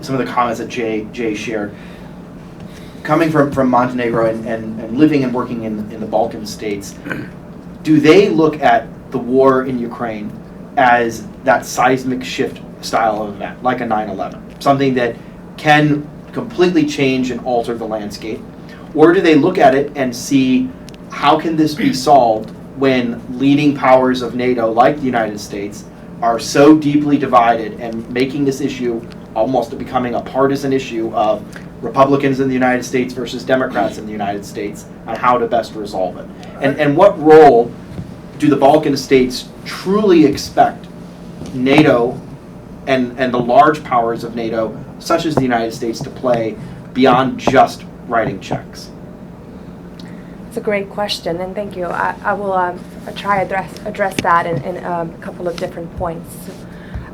some of the comments that Jay shared. Coming from Montenegro and living and working in the Balkan states, do they look at the war in Ukraine as that seismic shift style of event, like a 9/11, something that can completely change and alter the landscape? Or do they look at it and see how can this be solved when leading powers of NATO, like the United States, are so deeply divided and making this issue almost becoming a partisan issue of Republicans in the United States versus Democrats in the United States on how to best resolve it? And what role do the Balkan states truly expect NATO and the large powers of NATO, such as the United States, to play beyond just writing checks? It's a great question, and thank you. I will try address that in a couple of different points.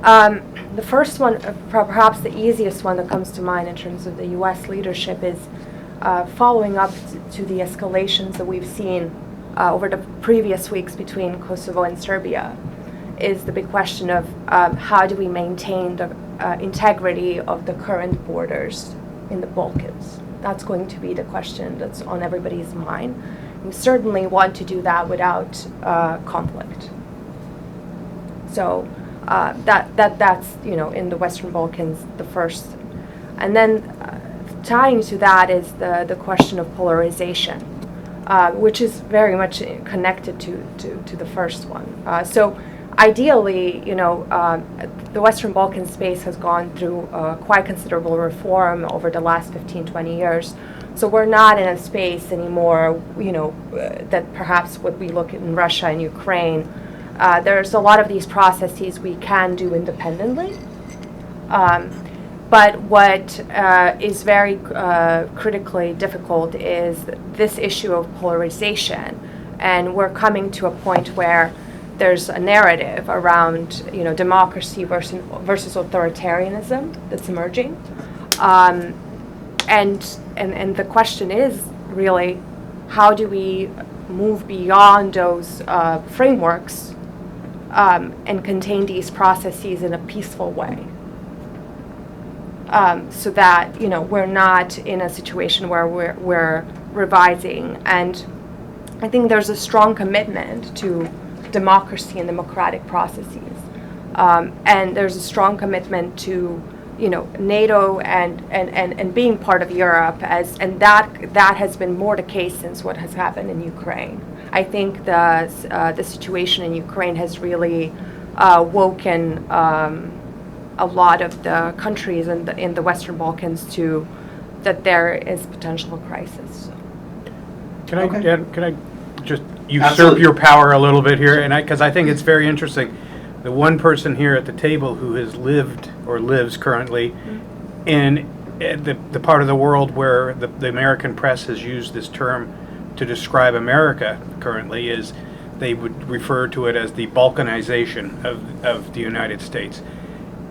The first one, perhaps the easiest one that comes to mind in terms of the U.S. leadership, is following up to the escalations that we've seen over the previous weeks between Kosovo and Serbia, is the big question of how do we maintain the integrity of the current borders in the Balkans. That's going to be the question that's on everybody's mind. We certainly want to do that without conflict. So that's in the Western Balkans the first, and then tying to that is the question of polarization, which is very much connected to the first one. So ideally, the Western Balkan space has gone through quite considerable reform over the last 15-20 years. So we're not in a space anymore, that perhaps what we look at in Russia and Ukraine. There's a lot of these processes we can do independently. But what is very critically difficult is this issue of polarization. And we're coming to a point where there's a narrative around, democracy versus authoritarianism that's emerging. And the question is really, how do we move beyond those frameworks and contain these processes in a peaceful way, so that we're not in a situation where we're revising. And I think there's a strong commitment to democracy and democratic processes, and there's a strong commitment to NATO and being part of Europe, and that has been more the case since what has happened in Ukraine. I think the situation in Ukraine has really woken a lot of the countries in the Western Balkans to that there is potential crisis. Can I just usurp Absolutely. your power a little bit here, and because I think it's very interesting. The one person here at the table who has lived or lives currently in the part of the world where the American press has used this term to describe America currently, is they would refer to it as the Balkanization of the United States.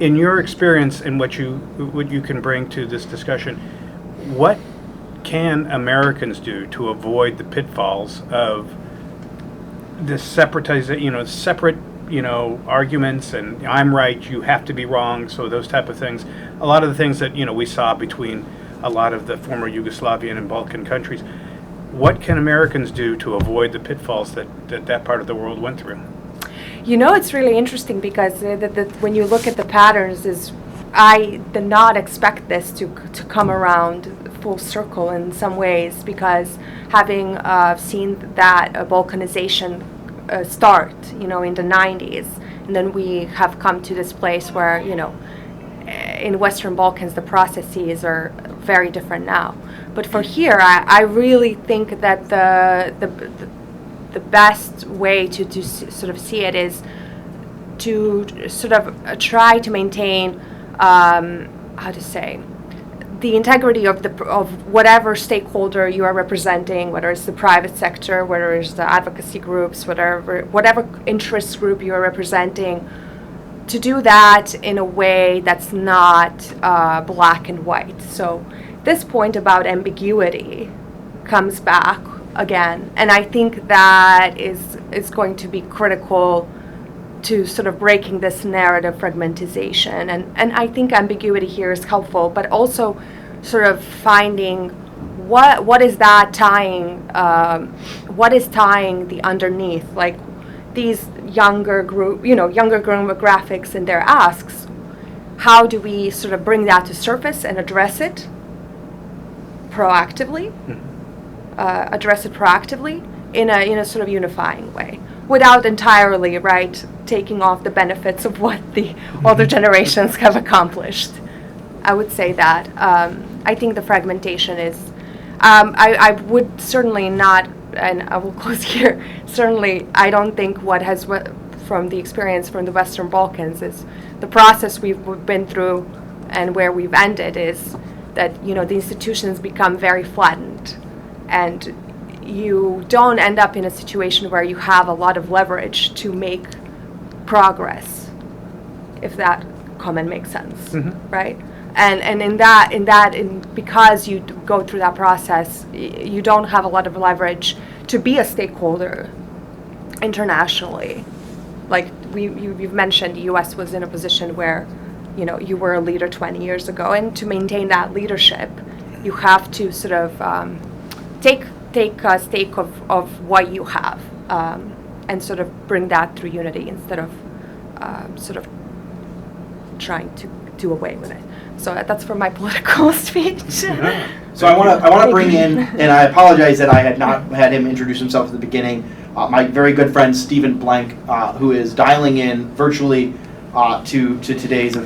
In your experience and what you can bring to this discussion, what can Americans do to avoid the pitfalls of this separate arguments and I'm right, you have to be wrong, so those type of things. A lot of the things that we saw between a lot of the former Yugoslavian and Balkan countries. What can Americans do to avoid the pitfalls that part of the world went through? It's really interesting because when you look at the patterns, I did not expect this to come around full circle in some ways, because having seen that balkanization start, in the 90s, and then we have come to this place where, in Western Balkans the processes are very different now. But for here, I really think that the best way to sort of see it is to sort of try to maintain the integrity of whatever stakeholder you are representing, whether it's the private sector, whether it's the advocacy groups, whatever interest group you are representing, to do that in a way that's not black and white. So this point about ambiguity comes back again, and I think that is going to be critical to sort of breaking this narrative fragmentization. And I think ambiguity here is helpful, but also sort of finding what is that tying, what is tying the underneath, like these younger demographics and their asks. How do we sort of bring that to surface and address it proactively? In a sort of unifying way, without entirely, right, taking off the benefits of what the older generations have accomplished. I would say that. I think the fragmentation is, I would certainly not, and I will close here, certainly I don't think from the experience from the Western Balkans is the process we've been through and where we've ended is that, the institutions become very flattened, and you don't end up in a situation where you have a lot of leverage to make progress, if that comment makes sense, right? And because you go through that process, you don't have a lot of leverage to be a stakeholder internationally. Like you've mentioned, the U.S. was in a position where, you were a leader 20 years ago, and to maintain that leadership, you have to sort of take a stake of what you have, and sort of bring that through unity instead of sort of trying to do away with it. So that's for my political speech. So I want to bring in, and I apologize that I had not had him introduce himself at the beginning, my very good friend Stephen Blank, who is dialing in virtually to today's event.